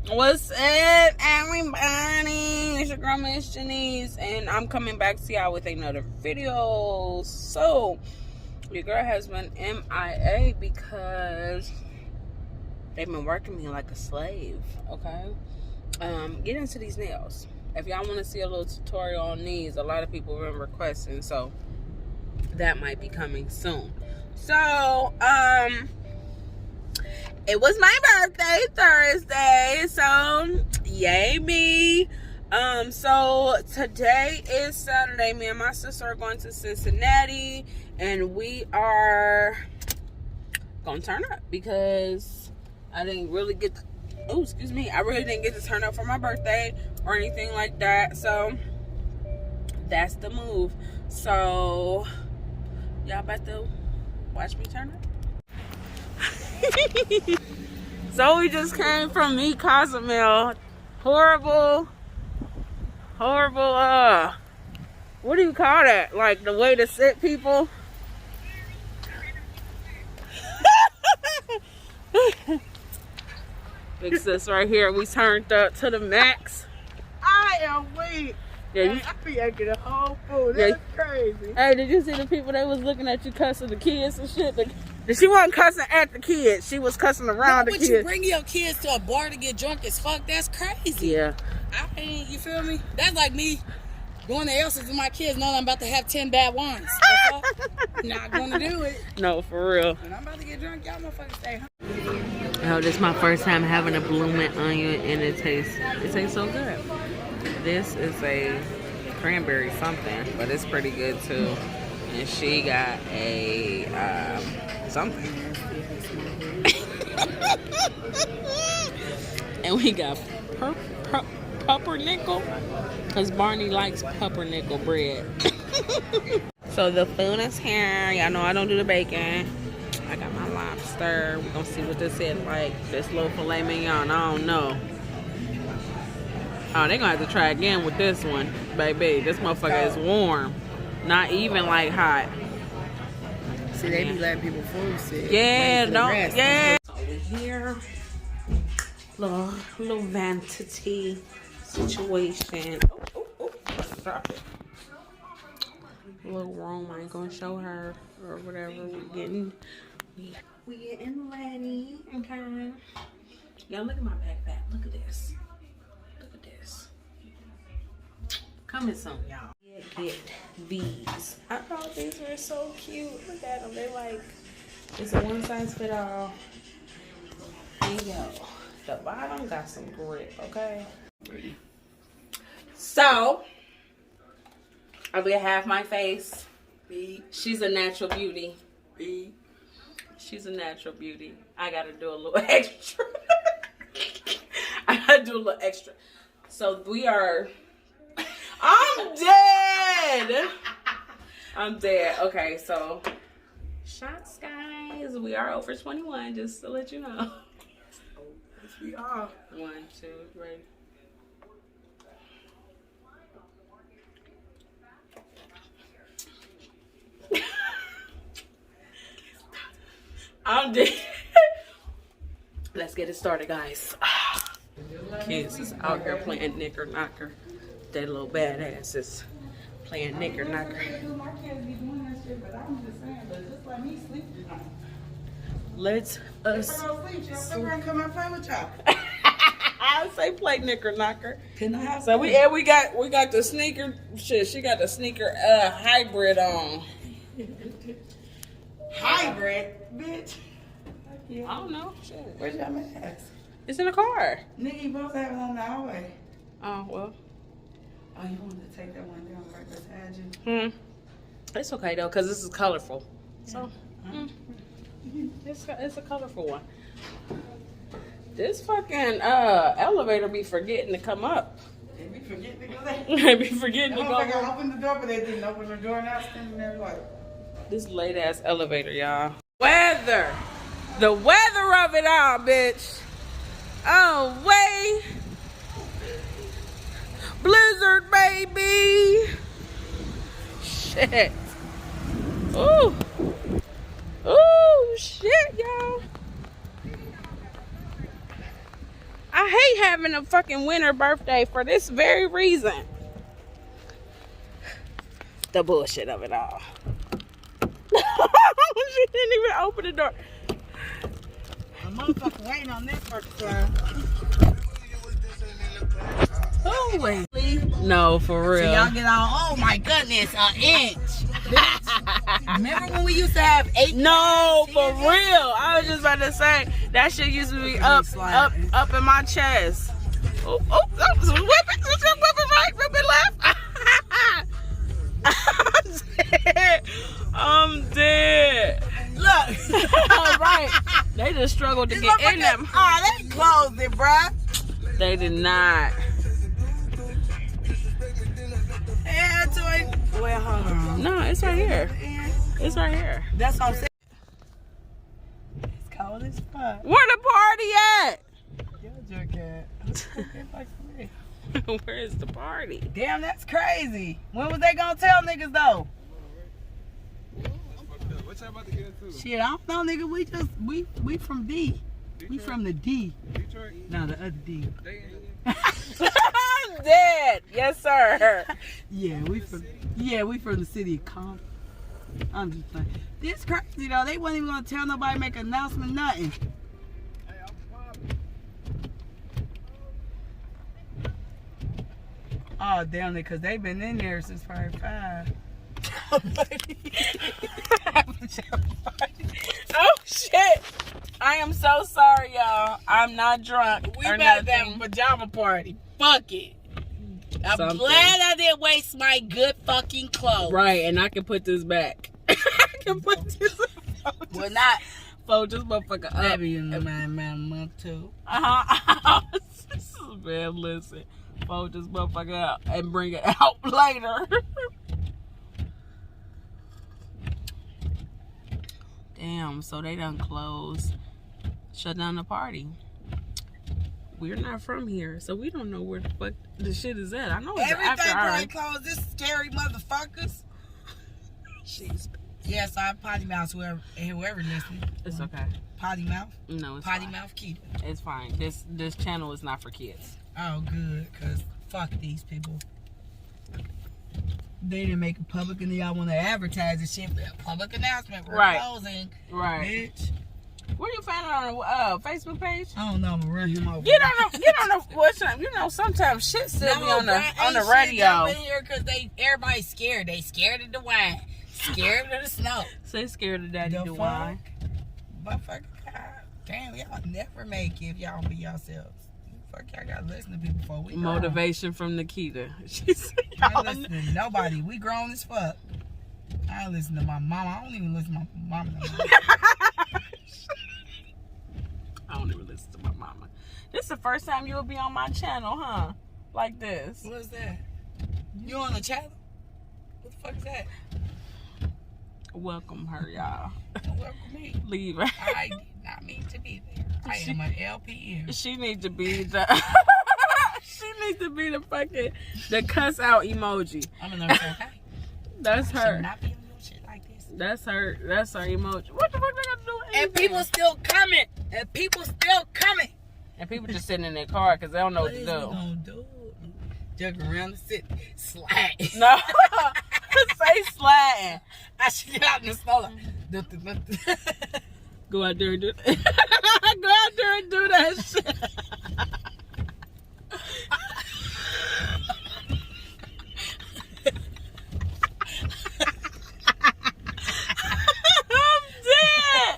What's up, everybody? It's your girl, MsJaniece, and I'm coming back to y'all with another video. So, your girl has been MIA because they've been working me like a slave, okay? Get into these nails. If y'all want to see a little tutorial on these, a lot of people have been requesting, so that might be coming soon. So, it was my birthday Thursday, so yay me. So today is Saturday. Me and my sister are going to Cincinnati, and we are gonna turn up because I didn't really get I really didn't get to turn up for my birthday or anything like that. So that's the move. So y'all about to watch me turn up. So we just came from me Cozumel. Horrible, what do you call that? Like the way to sit people? Big sis right here, we turned up to the max. I am weak. Yeah, I be acting a whole fool. That's crazy. Hey, did you see the people that was looking at you cussing the kids and shit? She wasn't cussing at the kids. She was cussing around the kids. But you bring your kids to a bar to get drunk as fuck? That's crazy. Yeah. I mean, you feel me? That's like me going to Elsa's with my kids knowing I'm about to have 10 bad wines. Not gonna do it. No, for real. When I'm about to get drunk, y'all motherfuckers stay home. Oh, this is my first time having a Blue Mint onion, and it tastes so good. This is a cranberry something, but it's pretty good too. And she got a something. And we got pumpernickel, because Barney likes pumpernickel bread. So the food is here. Y'all know I don't do the bacon. I got my lobster. We're gonna see what this is like. This little filet mignon, I don't know. Oh, they're gonna have to try again with this one, baby. This motherfucker is warm, not even like hot. See, they be letting people food sit. Yeah, don't. Yeah. Over here, little vanity situation. Oh, stop it. Little room. I ain't gonna show her or whatever. We getting ready. Okay. Y'all look at my backpack. Look at this. Coming soon, y'all. Get these. I thought these were so cute. Look at them. They're like, it's a one size fit all. And yo, the bottom got some grip, okay? So, I will half my face. She's a natural beauty. She's a natural beauty. I gotta do a little extra. I gotta do a little extra. So we are... I'm dead. Okay, so shots, guys. We are over 21, just to let you know. Yes, we are. 1, 2, 3. I'm dead. Let's get it started, guys. Kids is out here playing knicker knocker. That little badass is playing knicker knocker. Let's us. Come and play with y'all. I say play knicker knocker. Can I have so we got the sneaker shit. She got the sneaker hybrid on. Hybrid, bitch. I don't know. Shit. Where's your mask? It's in the car. Nigga, you supposed to have it on the highway. Oh well. Oh, you wanted to take that one down right beside you? It's okay though, cause this is colorful. So it's a colorful one. This fucking elevator be forgetting to come up. They be forgetting to go there. They be forgetting to go I up. opened the door, but they didn't open the door, and I was standing there like. This late ass elevator, y'all. Weather. The weather of it all, bitch. Oh, way. Blizzard, baby. Shit. Ooh. Ooh, shit, y'all. I hate they having a fucking winter birthday for this very reason. The bullshit of it all. She didn't even open the door. A motherfucker waiting on this fucking time. Oh, wait. No, for real. So y'all get all, oh my goodness, an inch. Remember when we used to have 8? No, for real. I was just about to say, that shit used to be up in my chest. Oh, whip it right, whip it left. I'm dead. Look. All right. They just struggled to get in them. Oh, they closed it, bruh. They did not. Yeah, toy. Well, hold on. No, it's right here. It's right here. That's what I'm saying. It's cold as fuck. Where the party at? Your cat. Where is the party? Damn, that's crazy. When was they gonna tell niggas though? What y'all about to get into? Shit, I don't know, nigga. We from D. Detroit? We from the D. Detroit? No, the other D. I'm dead. Yes, sir. Yeah, we from the city of Compton. I'm just playing. This crazy though. They wasn't even gonna tell nobody, make an announcement, nothing. Oh damn it, cause they been in there since probably 5. Oh shit! I am so sorry, y'all. I'm not drunk. We or about to have nothing. a pajama party. Fuck it. I'm Something. glad I didn't waste my good fucking clothes. Right, and I can put this back. I can put this. Well, not. Fold this motherfucker up. Maybe in my month too. Man, listen. Fold this motherfucker up and bring it out later. Damn, so they done closed, shut down the party. We're not from here, so we don't know where the fuck the shit is at. I know it's Everything after probably hours. closed. This scary motherfuckers. Jeez. Yes, I potty mouth whoever listening. It's okay. Potty mouth. No, it's Potty fine. mouth keep it. It's fine. This channel is not for kids. Oh, good, cause fuck these people. They didn't make it public, and y'all want to advertise this shit. Public announcement. We're Right. closing. Right. Bitch. Where you found it on the Facebook page? I don't know. I'm gonna run him over. You don't know what's sometimes shit still be on the radio. Shit here because everybody's scared. They scared of the wine, scared of the snow. Say scared of Daddy The DeWine. Motherfucker, God damn, y'all never make it if y'all don't be yourselves. Fuck, y'all gotta listen to people before we grown. Motivation from Nikita. She said, I don't listen to nobody. We grown as fuck. I don't listen to my mama. I don't even listen to my mama no more. I don't even listen to my mama. This is the first time you'll be on my channel, huh? Like this. What is that? You on the channel? What the fuck is that? Welcome her, y'all. Welcome me. Leave her. I did not mean to be there. I am an LPM. She needs to be the she needs to be the fucking the cuss out emoji. I'm gonna say, okay. That's I her. should not be on no shit like this. That's her emoji. What the fuck they got to do with And anything? people still coming. And people still coming. And people just sitting in their car because they don't know what to is do. we gonna do? Jug around the city. Slide. No. Say sliding. I should get out in the snow. Go out there and do that. Go out there and do that shit. I'm dead.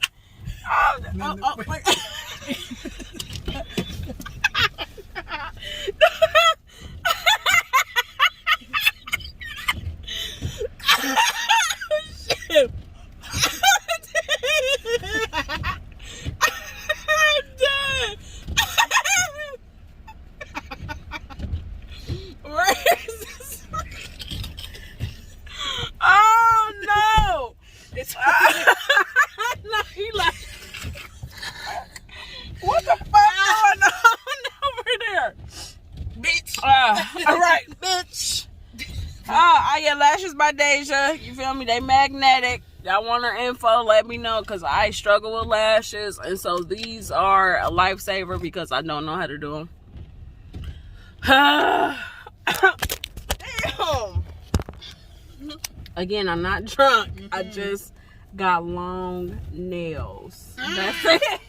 Shit. Oh no! It's No, he like, what the fuck going on over there? bitch. All right, bitch. Eyelashes by Deja. You feel me? They magnetic. Y'all want her info? Let me know, because I struggle with lashes, and so these are a lifesaver because I don't know how to do them. Damn. Again, I'm not drunk. I just got long nails. That's it.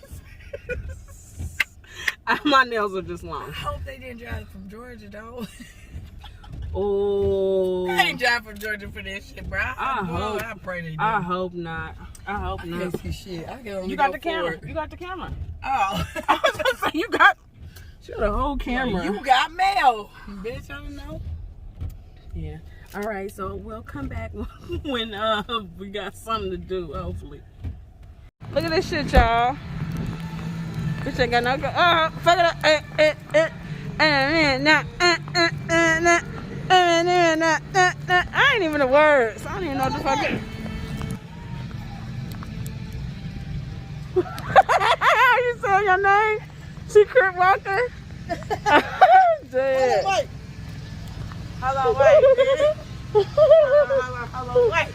My nails are just long. I hope they didn't drive from Georgia, though. Oh. They ain't drive from Georgia for this shit, bro. I pray they do. I hope not. I hope not. I can't see shit. I can only You got go the camera. forward. You got the camera. Oh. I was gonna say you got a whole camera. You got mail. Bitch, I don't know. Yeah. All right, so we'll come back when we got something to do, hopefully. Look at this shit, y'all. This ain't got no go. Fuck it up. I ain't even the words. I don't even know what the fuck it is. You saying your name? Secret Walker? Dead. Wait. Hold on, wait. Hold on, wait.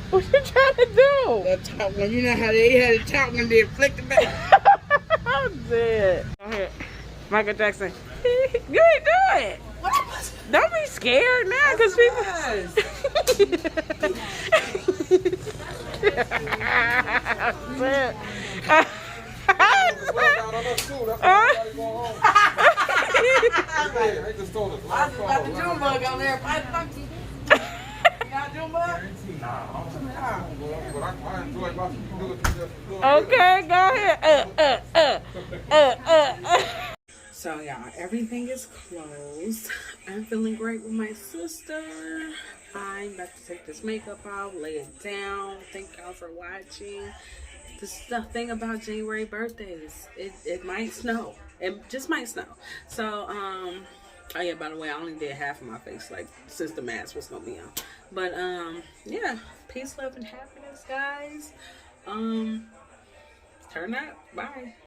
What you trying to do? That talk one. You know how they had to talk when they flick the back. I'm dead. Go ahead. Michael Jackson. You ain't do it. What? Don't be scared now, because people. I just got the June bug on there. You got June bug? Okay, go ahead. So y'all, everything is closed. I'm feeling great with my sister. I'm about to take this makeup off, lay it down. Thank y'all for watching. This is the thing about January birthdays. It might snow. It just might snow. So, oh yeah, by the way, I only did half of my face, like, since the mask was gonna be on. But, yeah, peace, love, and happiness, guys. Turn up. Bye.